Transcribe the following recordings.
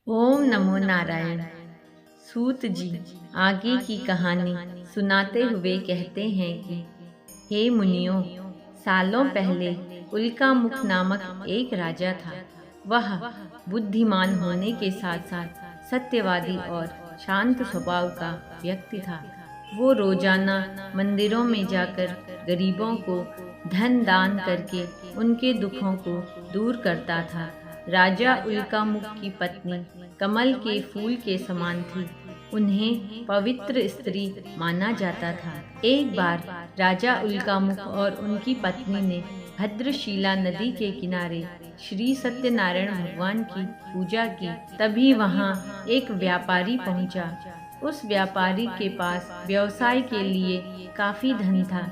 ओम नमो नारायण। सूत जी आगे की कहानी सुनाते हुए कहते हैं कि हे मुनियों, सालों पहले उल्कामुख नामक एक राजा था। वह बुद्धिमान होने के साथ साथ सत्यवादी और शांत स्वभाव का व्यक्ति था। वो रोजाना मंदिरों में जाकर गरीबों को धन दान करके उनके दुखों को दूर करता था। राजा उल्कामुख की पत्नी कमल के फूल के समान थी। उन्हें पवित्र स्त्री माना जाता था। एक बार राजा उल्कामुख और उनकी पत्नी ने भद्रशिला नदी के किनारे श्री सत्यनारायण भगवान की पूजा की। तभी वहां एक व्यापारी पहुंचा। उस व्यापारी के पास व्यवसाय के लिए काफी धन था।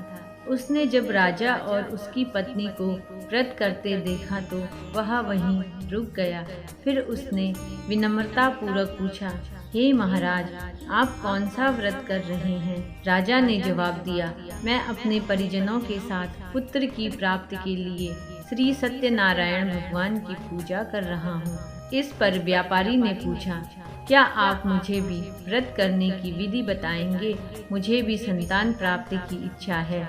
उसने जब राजा और उसकी पत्नी को व्रत करते देखा तो वह वहीं रुक गया। फिर उसने विनम्रता पूर्वक पूछा, हे महाराज, आप कौन सा व्रत कर रहे हैं? राजा ने जवाब दिया, मैं अपने परिजनों के साथ पुत्र की प्राप्ति के लिए श्री सत्यनारायण भगवान की पूजा कर रहा हूँ। इस पर व्यापारी ने पूछा, क्या आप मुझे भी व्रत करने की विधि बताएंगे? मुझे भी संतान प्राप्ति की इच्छा है।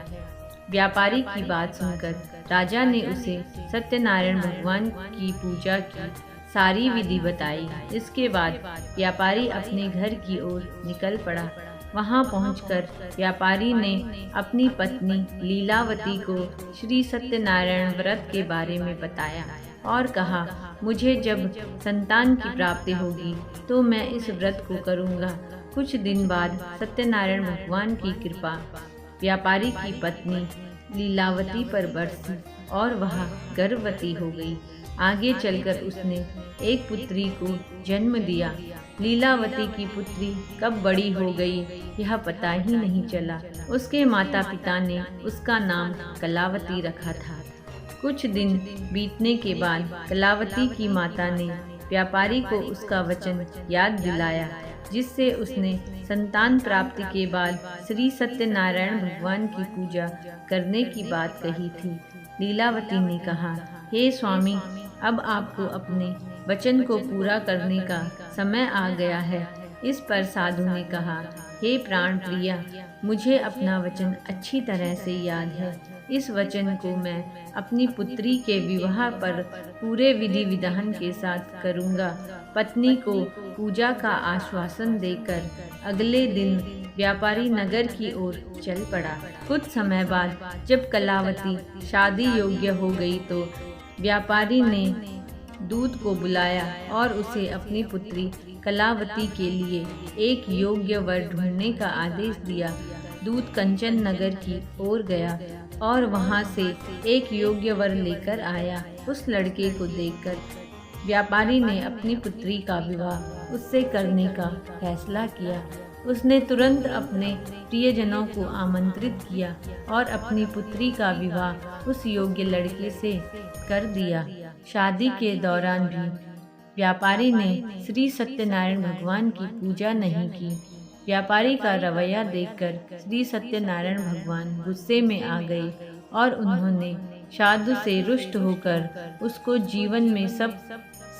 व्यापारी की बात सुनकर राजा ने उसे सत्यनारायण भगवान की पूजा की सारी विधि बताई। इसके बाद व्यापारी अपने घर की ओर निकल पड़ा। वहां पहुंचकर व्यापारी ने अपनी पत्नी लीलावती को श्री सत्यनारायण व्रत के बारे में बताया और कहा, मुझे जब संतान की प्राप्ति होगी तो मैं इस व्रत को करूंगा। कुछ दिन बाद सत्यनारायण भगवान की कृपा व्यापारी की पत्नी लीलावती पर बरसी और वह गर्भवती हो गई। आगे चलकर उसने एक पुत्री को जन्म दिया। लीलावती की पुत्री कब बड़ी हो गई यह पता ही नहीं चला। उसके माता पिता ने उसका नाम कलावती रखा था। कुछ दिन बीतने के बाद कलावती की माता ने व्यापारी को उसका वचन याद दिलाया, जिससे उसने संतान प्राप्ति के बाद श्री सत्यनारायण भगवान की पूजा करने की बात कही थी। लीलावती ने कहा, हे स्वामी, अब आपको अपने वचन को पूरा करने का समय आ गया है। इस पर साधु ने कहा, हे प्राण प्रिया, मुझे अपना वचन अच्छी तरह से याद है। इस वचन को मैं अपनी पुत्री के विवाह पर पूरे विधि विधान के साथ करूंगा। पत्नी को पूजा का आश्वासन देकर अगले दिन व्यापारी नगर की ओर चल पड़ा। कुछ समय बाद जब कलावती शादी योग्य हो गई तो व्यापारी ने दूत को बुलाया और उसे अपनी पुत्री कलावती के लिए एक योग्य वर ढूंढने का आदेश दिया। दूत कंचन नगर की ओर गया और वहां से एक योग्य वर लेकर आया। उस लड़के को देखकर व्यापारी ने अपनी पुत्री का विवाह उससे करने का फैसला किया। उसने तुरंत अपने प्रियजनों को आमंत्रित किया और अपनी पुत्री का विवाह उस योग्य लड़के से कर दिया। शादी के दौरान भी व्यापारी ने श्री सत्यनारायण भगवान की पूजा नहीं की। व्यापारी का रवैया देखकर श्री सत्यनारायण भगवान गुस्से में आ गए और उन्होंने साधु से रुष्ट होकर उसको जीवन में सब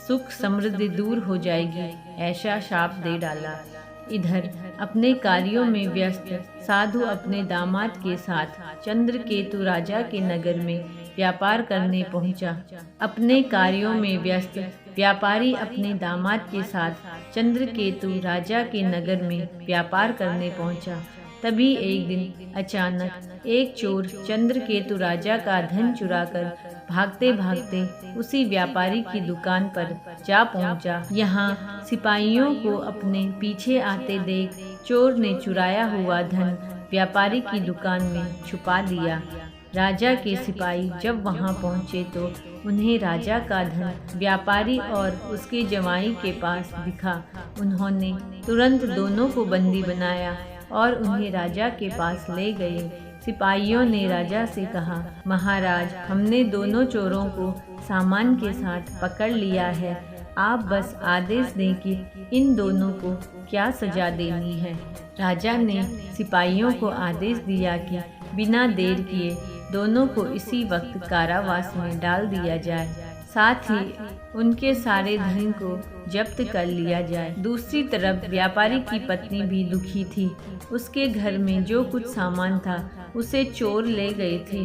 सुख समृद्धि दूर हो जाएगी ऐसा शाप दे डाला। इधर अपने कार्यों में व्यस्त साधु अपने दामाद के साथ चंद्रकेतु राजा के नगर में व्यापार करने पहुंचा। अपने कार्यों में व्यस्त व्यापारी अपने दामाद के साथ चंद्रकेतु राजा के नगर में व्यापार करने पहुंचा। तभी एक दिन अचानक एक चोर चंद्रकेतु राजा का धन चुराकर भागते भागते उसी व्यापारी की दुकान पर जा पहुंचा। यहाँ सिपाहियों को अपने पीछे आते देख चोर ने चुराया हुआ धन व्यापारी की दुकान में छुपा दिया। राजा के सिपाही जब वहां पहुंचे तो उन्हें राजा का धन व्यापारी और उसके जमाई के पास दिखा। उन्होंने तुरंत दोनों को बंदी बनाया और उन्हें राजा के पास ले गए। सिपाहियों ने राजा से कहा, महाराज, हमने दोनों चोरों को सामान के साथ पकड़ लिया है। आप बस आदेश दें कि इन दोनों को क्या सजा देनी है। राजा ने सिपाहियों को आदेश दिया कि बिना देर किए दोनों को इसी वक्त कारावास में डाल दिया जाए। साथ ही उनके सारे धन को जब्त कर लिया जाए। दूसरी तरफ व्यापारी की पत्नी भी दुखी थी। उसके घर में जो कुछ सामान था उसे चोर ले गए थे।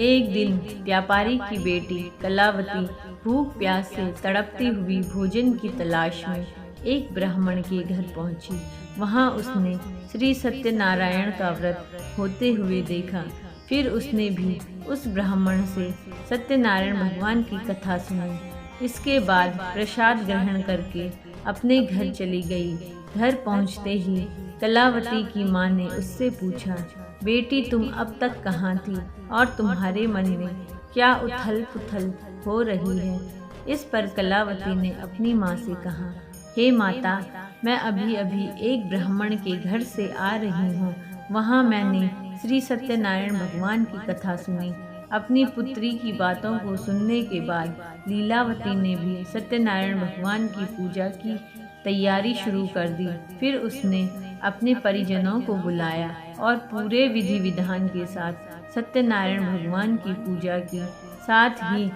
एक दिन व्यापारी की बेटी कलावती भूख प्यास से तड़पती हुई भोजन की तलाश में एक ब्राह्मण के घर पहुंची। वहां उसने श्री सत्यनारायण का व्रत होते हुए देखा। फिर उसने भी उस ब्राह्मण से सत्यनारायण भगवान की कथा सुनी। इसके बाद प्रसाद ग्रहण करके अपने घर चली गई। घर पहुंचते ही कलावती की माँ ने उससे पूछा, बेटी तुम अब तक कहाँ थी और तुम्हारे मन में क्या उथल पुथल हो रही है? इस पर कलावती ने अपनी माँ से कहा, हे माता, मैं अभी अभी एक ब्राह्मण के घर से आ रही हूँ। वहाँ मैंने श्री सत्यनारायण भगवान की कथा सुनी। अपनी पुत्री की बातों को सुनने के बाद लीलावती ने भी सत्यनारायण भगवान की पूजा की तैयारी शुरू कर दी। फिर उसने अपने परिजनों को बुलाया और पूरे विधि विधान के साथ सत्यनारायण भगवान की पूजा की। साथ ही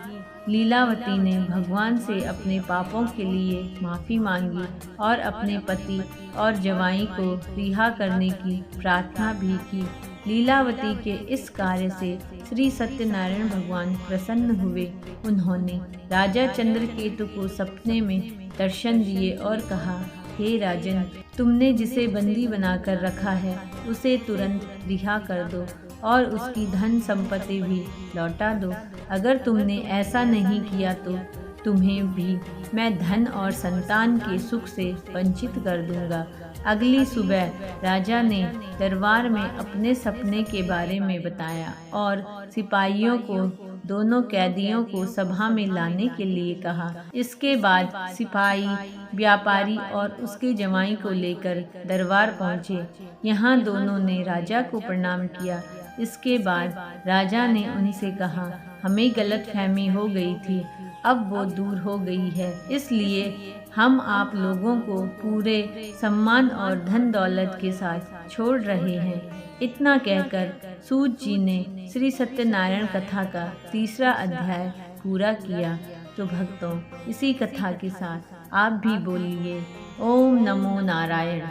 लीलावती ने भगवान से अपने पापों के लिए माफ़ी मांगी और अपने पति और जवाई को रिहा करने की प्रार्थना भी की। लीलावती के इस कार्य से श्री सत्यनारायण भगवान प्रसन्न हुए। उन्होंने राजा चंद्रकेतु को सपने में दर्शन दिए और कहा, हे राजन, तुमने जिसे बंदी बनाकर रखा है उसे तुरंत रिहा कर दो और उसकी धन संपत्ति भी लौटा दो। अगर तुमने ऐसा नहीं किया तो तुम्हें भी मैं धन और संतान के सुख से वंचित कर दूंगा। अगली सुबह राजा ने दरबार में अपने सपने के बारे में बताया और सिपाहियों को दोनों कैदियों को सभा में लाने के लिए कहा। इसके बाद सिपाही व्यापारी और उसके जवाई को लेकर दरबार पहुँचे। यहाँ दोनों ने राजा को प्रणाम किया। इसके बाद राजा ने उनसे कहा, हमें गलतफहमी हो गई थी, अब वो दूर हो गई है, इसलिए हम आप लोगों को पूरे सम्मान और धन दौलत के साथ छोड़ रहे हैं। इतना कहकर सूत जी ने श्री सत्यनारायण कथा का 3रा अध्याय पूरा किया। तो भक्तों, इसी कथा के साथ आप भी बोलिए, ओम नमो नारायण।